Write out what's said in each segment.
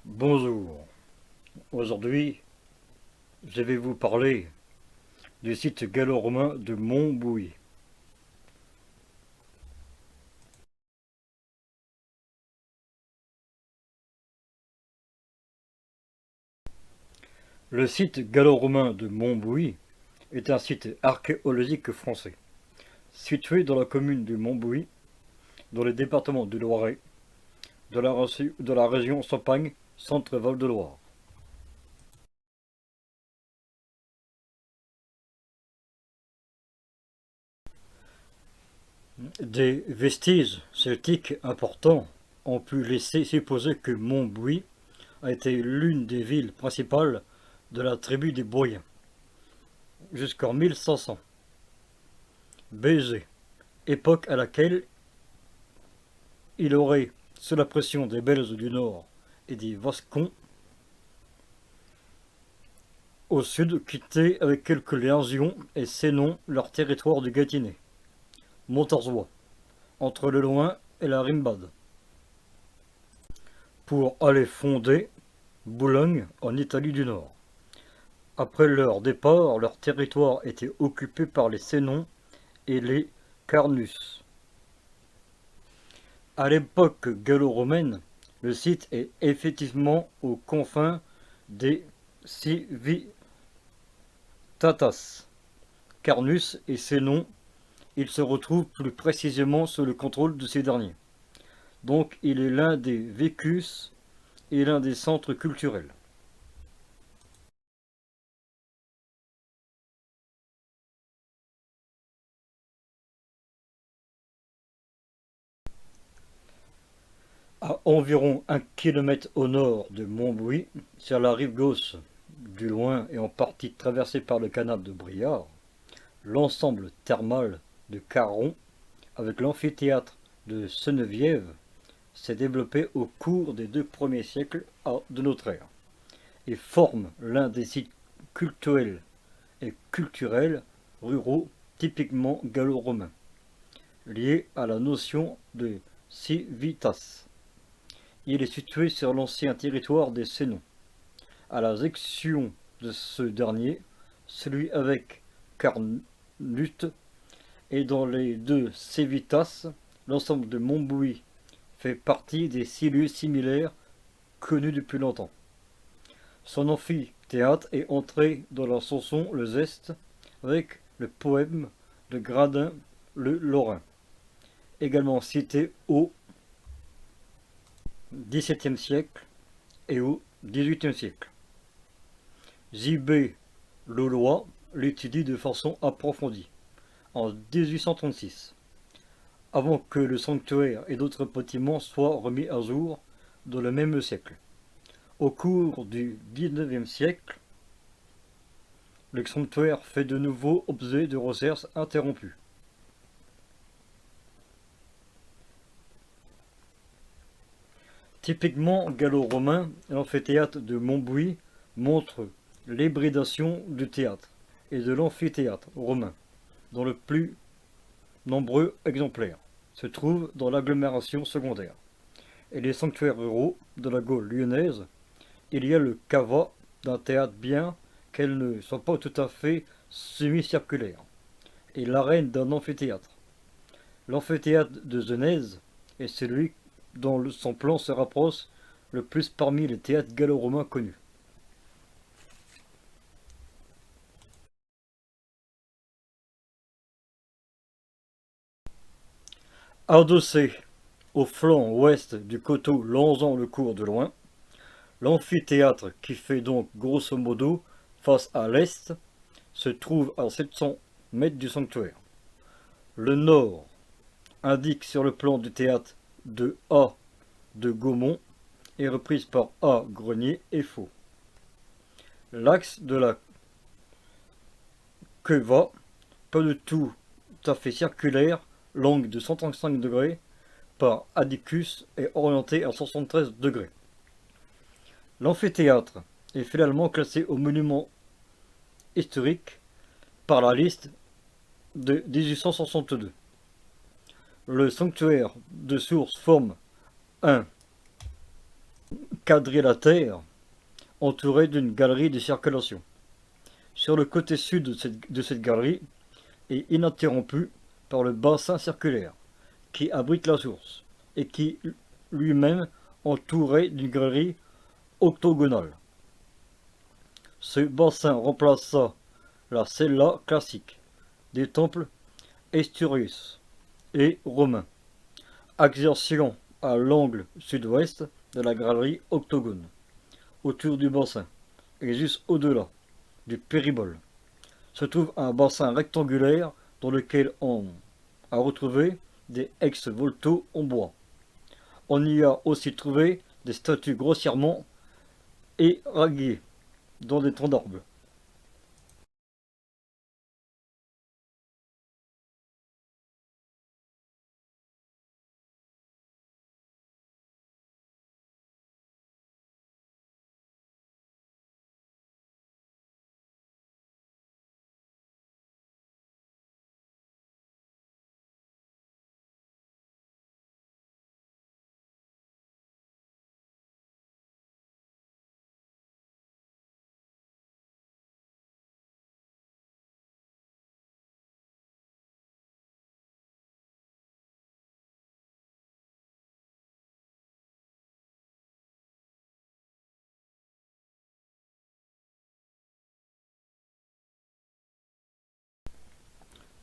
Bonjour, aujourd'hui je vais vous parler du site gallo-romain de Montbouy. Le site gallo-romain de Montbouy est un site archéologique français, situé dans la commune de Montbouy, dans le département du Loiret, de la région Champagne, Centre-Val de Loire. Des vestiges celtiques importants ont pu laisser supposer que Montbouy a été l'une des villes principales de la tribu des Boyens, jusqu'en 1500. BG, époque à laquelle il aurait, sous la pression des Belges du Nord et des Vascons au sud, quitté avec quelques légions et Sénon leur territoire du Gâtinais, Montarzois, entre le Loing et la Rimbade, pour aller fonder Boulogne en Italie du Nord. Après leur départ, leur territoire était occupé par les Sénons et les Carnus. À l'époque gallo-romaine, le site est effectivement aux confins des Civitatas. Carnus et Sénon, il se retrouve plus précisément sous le contrôle de ces derniers. Donc il est l'un des vicus et l'un des centres culturels. À environ 1 kilomètre au nord de Montbouy, sur la rive gauche du Loing et en partie traversée par le canal de Briard, l'ensemble thermal de Caron, avec l'amphithéâtre de Seneviève, s'est développé au cours des 2 premiers siècles de notre ère et forme l'un des sites cultuels et culturels ruraux typiquement gallo-romains, liés à la notion de civitas. Il est situé sur l'ancien territoire des Sénons. À la section de ce dernier, celui avec Carnut, et dans les deux civitas, l'ensemble de Montbouy fait partie des 6 lieux similaires connus depuis longtemps. Son amphithéâtre est entré dans la chanson Le Zeste avec le poème de Gradin le Lorrain, également cité au XVIIe siècle et au XVIIIe siècle. J.B. Laulois l'étudie de façon approfondie en 1836, avant que le sanctuaire et d'autres bâtiments soient remis à jour dans le même siècle. Au cours du XIXe siècle, le sanctuaire fait de nouveau objet de recherche interrompues. Typiquement gallo-romain, l'amphithéâtre de Montbouy montre l'hybridation du théâtre et de l'amphithéâtre romain, dont le plus nombreux exemplaires se trouvent dans l'agglomération secondaire. Et les sanctuaires ruraux de la Gaule lyonnaise, il y a le cava d'un théâtre bien qu'elle ne soit pas tout à fait semi-circulaire, et l'arène d'un amphithéâtre. L'amphithéâtre de Genèse est celui dont son plan se rapproche le plus parmi les théâtres gallo-romains connus. Adossé au flanc ouest du coteau longeant le cours de Loing, l'amphithéâtre, qui fait donc grosso modo face à l'est, se trouve à 700 mètres du sanctuaire. Le nord indique sur le plan du théâtre de A de Gaumont et reprise par A Grenier est faux. L'axe de la queva, pas du tout à fait circulaire, l'angle de 135 degrés par Addicus est orienté à 73 degrés. L'amphithéâtre est finalement classé au monument historique par la liste de 1862. Le sanctuaire de source forme un quadrilatère entouré d'une galerie de circulation. Sur le côté sud de cette galerie est ininterrompu par le bassin circulaire qui abrite la source et qui lui-même entouré d'une galerie octogonale. Ce bassin remplaça la cella classique des temples Esturius et romains, exerçant à l'angle sud-ouest de la galerie octogone, autour du bassin et juste au-delà du péribole, se trouve un bassin rectangulaire dans lequel on a retrouvé des ex-volto en bois. On y a aussi trouvé des statues grossièrement éraguées dans des troncs d'arbres.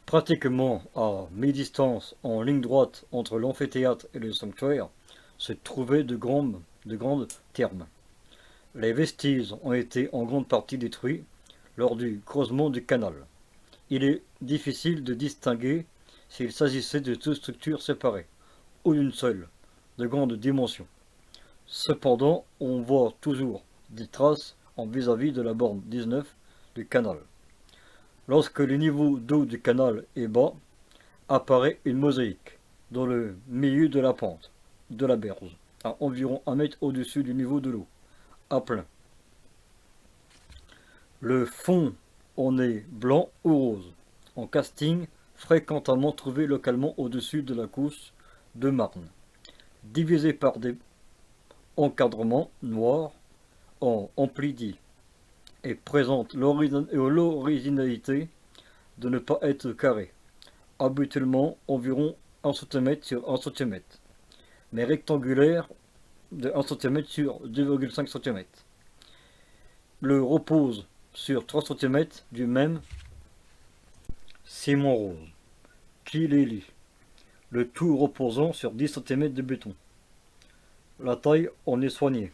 Pratiquement à mi-distance, en ligne droite entre l'amphithéâtre et le sanctuaire, se trouvaient de grandes thermes. Les vestiges ont été en grande partie détruits lors du creusement du canal. Il est difficile de distinguer s'il s'agissait de deux structures séparées ou d'une seule, de grande dimension. Cependant, on voit toujours des traces en vis-à-vis de la borne 19 du canal. Lorsque le niveau d'eau du canal est bas, apparaît une mosaïque dans le milieu de la pente de la berge, à environ 1 mètre au-dessus du niveau de l'eau, à plein. Le fond en est blanc ou rose, en casting fréquemment trouvé localement au-dessus de la couche de marne, divisé par des encadrements noirs en ampli et présente l'originalité de ne pas être carré, habituellement environ 1 cm sur 1 cm, mais rectangulaire de 1 cm sur 2,5 cm. Le repose sur 3 cm du même ciment rose, qui les lie, le tout reposant sur 10 cm de béton. La taille en est soignée.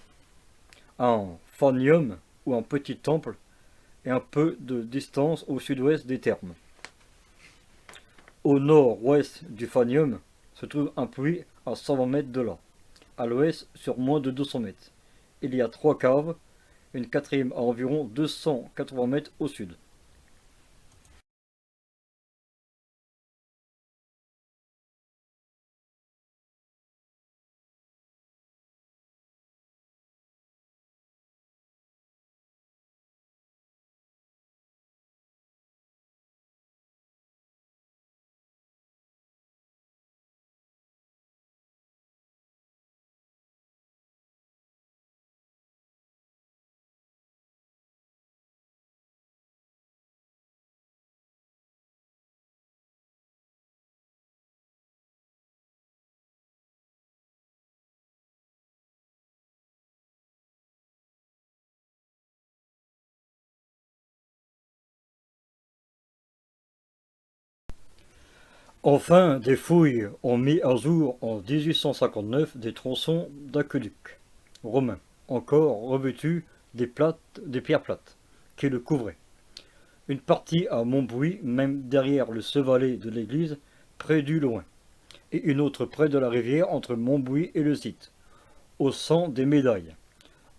Un phanium ou un petit temple et un peu de distance au sud-ouest des thermes. Au nord-ouest du phanium se trouve un puits à 120 mètres de là, à l'ouest sur moins de 200 mètres. Il y a 3 caves, une quatrième à environ 280 mètres au sud. Enfin, des fouilles ont mis à jour en 1859 des tronçons d'aqueducs romains, encore revêtus des pierres plates, qui le couvraient. Une partie à Montbouy, même derrière le chevalet de l'église, près du loin, et une autre près de la rivière entre Montbouy et le site, au sang des médailles,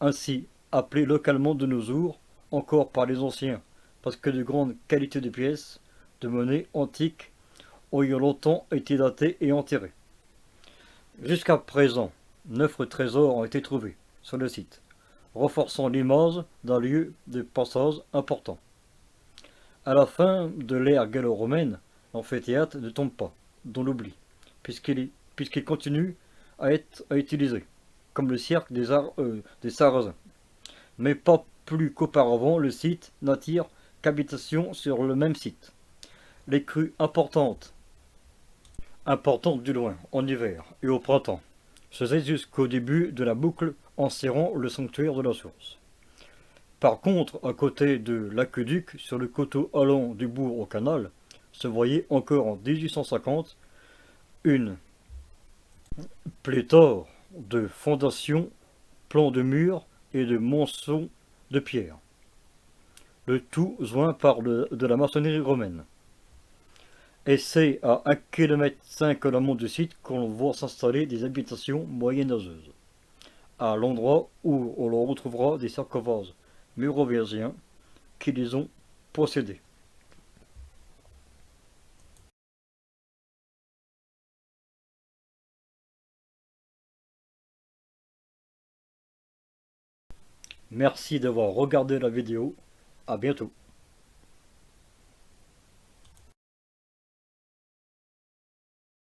ainsi appelées localement de nos jours, encore par les anciens, parce que de grandes qualités de pièces, de monnaie antique, ayant longtemps été datés et enterrés. Jusqu'à présent, 9 trésors ont été trouvés sur le site, renforçant l'image d'un lieu de passage important. À la fin de l'ère gallo-romaine, l'amphithéâtre ne tombe pas dans l'oubli, puisqu'il continue à être utilisé comme le cirque des Sarrasins. Mais pas plus qu'auparavant, le site n'attire qu'habitations sur le même site. Les crues importantes du loin, en hiver et au printemps, se faisaient jusqu'au début de la boucle enserrant le sanctuaire de la source. Par contre, à côté de l'aqueduc, sur le coteau allant du bourg au canal, se voyait encore en 1850 une pléthore de fondations, plans de murs et de monceaux de pierre, le tout joint par de la maçonnerie romaine. Et c'est à 1,5 km en amont du site qu'on voit s'installer des habitations moyenâgeuses, à l'endroit où on retrouvera des sarcophages mérovingiens qui les ont possédés. Merci d'avoir regardé la vidéo. À bientôt.